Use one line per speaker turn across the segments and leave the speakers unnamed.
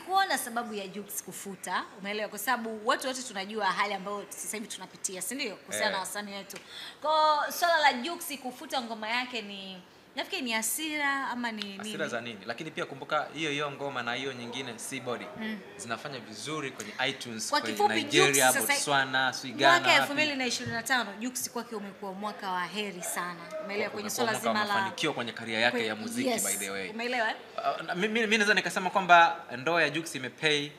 sikuona sababu ya Jux kufuta, umeelewa? Kwa sababu watu wote tunajua hali ambayo sasa hivi tunapitia, si ndio? Kuhusiana na wasanii wetu. Kwa swala la Jux kufuta ngoma yake ni nafikiri ni hasira ama ni nini?
Hasira za nini? Lakini pia kumbuka hiyo ngoma na hiyo nyingine Seabody zinafanya vizuri kwenye iTunes
kwa
kwenye Nigeria, Botswana, Ghana.
Mwaka 2025 Jux kwake umekuwa mwaka wa heri sana. Umeelewa kwenye swala zima la
mafanikio kwenye career yake ya muziki. Yes, by the way.
Umeelewa?
Mimi naweza nikasema kwamba ndoa ya Jux imepay,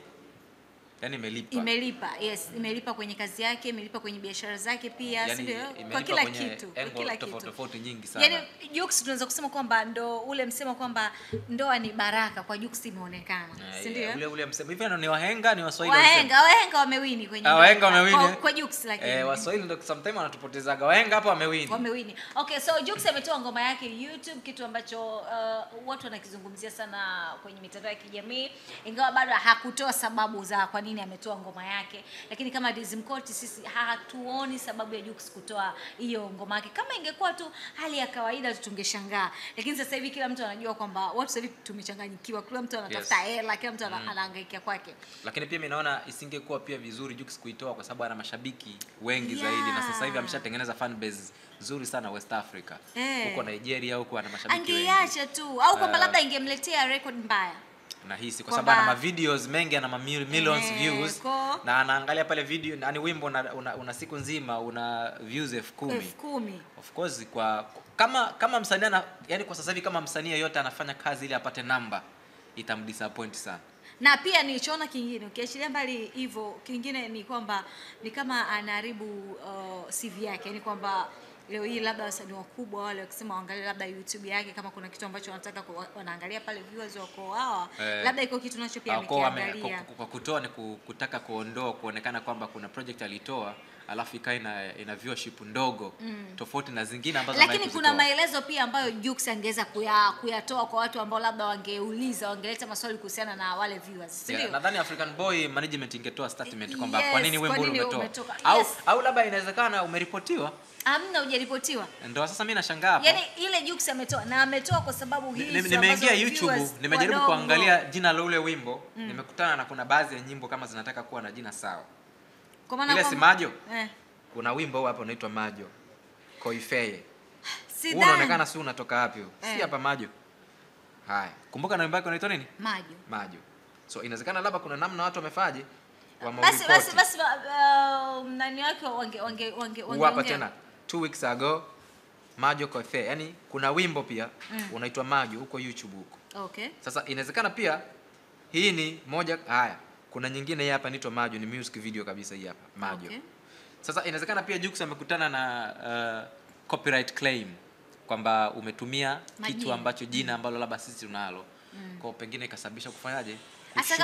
yani imelipa.
Yes, imelipa kwenye kazi yake, imelipa kwenye biashara zake pia,
yani,
sivyo? Kwa kila kitu, kwa kila kitu.
Tofauti nyingi sana.
Yani Jux tunaweza kusema kwamba ndo ule msemo kwamba ndoa ni baraka kwa Jux imeonekana, si ndio?
Ule msemo hivi ni wahenga, ni Waswahili
wahenga wamewini kwenye
wahenga wamewini
kwa Jux, lakini
Waswahili ndio sometimes wanatupotezaga. Wahenga hapo wamewini.
Okay, so Jux ametoa ngoma yake YouTube, kitu ambacho watu wanakizungumzia sana kwenye mitandao ya kijamii, ingawa bado hakutoa sababu za kwa nini ametoa ngoma yake, lakini kama Dizimkoti sisi hatuoni sababu ya Jux kutoa hiyo ngoma yake. Kama ingekuwa tu hali ya kawaida tungeshangaa, lakini sasa hivi kila mtu anajua kwamba watu sasa hivi tumechanganyikiwa, kila mtu anatafuta hela, kila mtu anahangaika kwake.
Lakini pia mimi naona isingekuwa pia vizuri Jux kuitoa kwa sababu ana mashabiki wengi zaidi, na sasa hivi ameshatengeneza fan base nzuri sana West Africa. Huko Nigeria huko ana mashabiki wengi.
Angeacha tu au kwamba labda ingemletea record mbaya.
Nahisi kwa sababu ana videos mengi, ana millions views, na anaangalia pale video, yani wimbo una siku nzima una views 10,000. Of course kama msanii yani kwa sasa hivi kama msanii yote anafanya kazi ili apate namba, itamdisappoint sana.
Na pia nilichoona kingine, ukiachilia mbali hivyo, kingine ni kwamba ni kama anaharibu CV yake, yani kwamba leo hii labda wasanii wakubwa wale wakisema waangalie labda YouTube yake, kama kuna kitu ambacho wanataka wanaangalia pale viewers wako hawa, labda iko kitu nacho pia amekiangalia.
Kwa kutoa ni kutaka kuondoa kuonekana kwamba kuna project alitoa alafu ikae ina viewership ndogo tofauti na zingine ambazo
lakini kuna maelezo pia ambayo Jux angeweza kuyatoa kwa watu ambao labda wangeuliza, wangeleta maswali kuhusiana na wale viewers, ndio?
Nadhani African Boy management ingetoa statement kwamba kwa nini wimbo ule umetoka, au labda inawezekana umeripotiwa.
Hamna, hujaripotiwa.
Ndio sasa mimi nashangaa hapo.
Yaani ile Jux ametoa kwa sababu hii
nimeingia YouTube, nimejaribu kuangalia jina la ule wimbo, nimekutana na kuna baadhi ya nyimbo kama zinataka kuwa na jina sawa.
Kwa maana
ile si Majo? Kuna wimbo hapo unaitwa Majo. Koifeye. Unaonekana si unatoka wapi? Si hapa Majo. Haya. Kumbuka na wimbo wake unaitwa nini? Majo. So inawezekana labda kuna namna watu wamefaje
basi nani wake wange
hapa tena 2 weeks ago Majo Koifeye. Yani kuna wimbo pia unaitwa Majo huko YouTube huko.
Okay.
Sasa inawezekana pia hii ni moja. Haya. Kuna nyingine hii hapa inaitwa Majo, ni music video kabisa hii hapa Majo. Okay. Sasa inawezekana pia Jux amekutana na copyright claim kwamba umetumia kitu ambacho jina ambalo labda sisi tunalo. Kwa pengine ikasababisha kufanyaje?
Hasa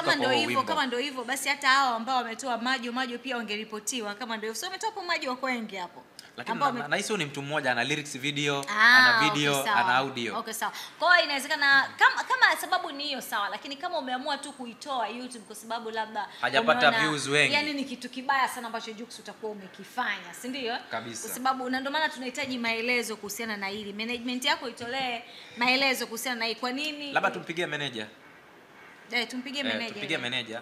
kama ndio hivyo basi hata hao ambao wametoa Majo pia wangeripotiwa kama ndio hivyo. So wametoa hapo Majo wako wengi hapo.
Lakini na hizo ni mtu mmoja, ana lyrics video, ana video, okay, ana audio.
Okay, sawa. Kwa hiyo inawezekana kama sababu ni hiyo sawa, lakini kama umeamua tu kuitoa YouTube kwa sababu labda
hajapata views wengi,
yani ni kitu kibaya sana ambacho Jux utakuwa umekifanya, si ndio?
Kabisa.
Kwa sababu na ndio maana tunahitaji maelezo kuhusiana na hili. Management yako itolee maelezo kuhusiana na hii. Kwa nini?
Labda tumpigie manager.
Tumpigie manager.
Tupigie manager.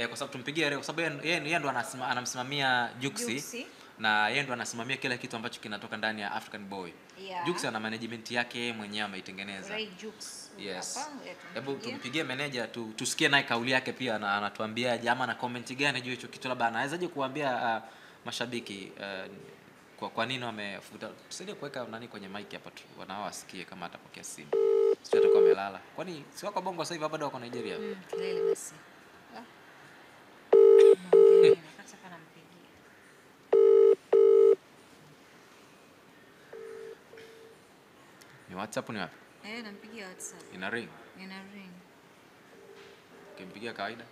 Kwa sababu tumpigie Ray kwa sababu yeye ndo anamsimamia Juxi. Na yeye ndo anasimamia kila kitu ambacho kinatoka ndani ya African Boy. Jux ana management yake mwenyewe ameitengeneza.
Ray Jux.
Yes. Hebu tumpigie manager tusikie naye kauli yake pia, na anatuambia jamaa na comment gani juu hicho kitu, labda anawezaje kuambia mashabiki kwa nini wamefuta. Tusaidie kuweka nani kwenye mic hapa tu wanao wasikie kama atapokea simu. Sio atakuwa amelala. Kwani si wako Bongo sasa hivi bado wako Nigeria?
Kelele basi.
Ni WhatsApp ni wapi?
Nampigia WhatsApp.
Ina ring. Kimpigia kawaida.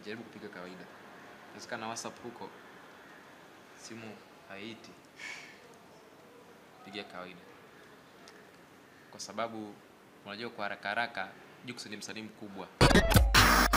Jaribu kupiga kawaida. Inawezekana WhatsApp huko simu haiti. Pigia kawaida. Kwa sababu unajua kwa haraka Jux ni msanii mkubwa.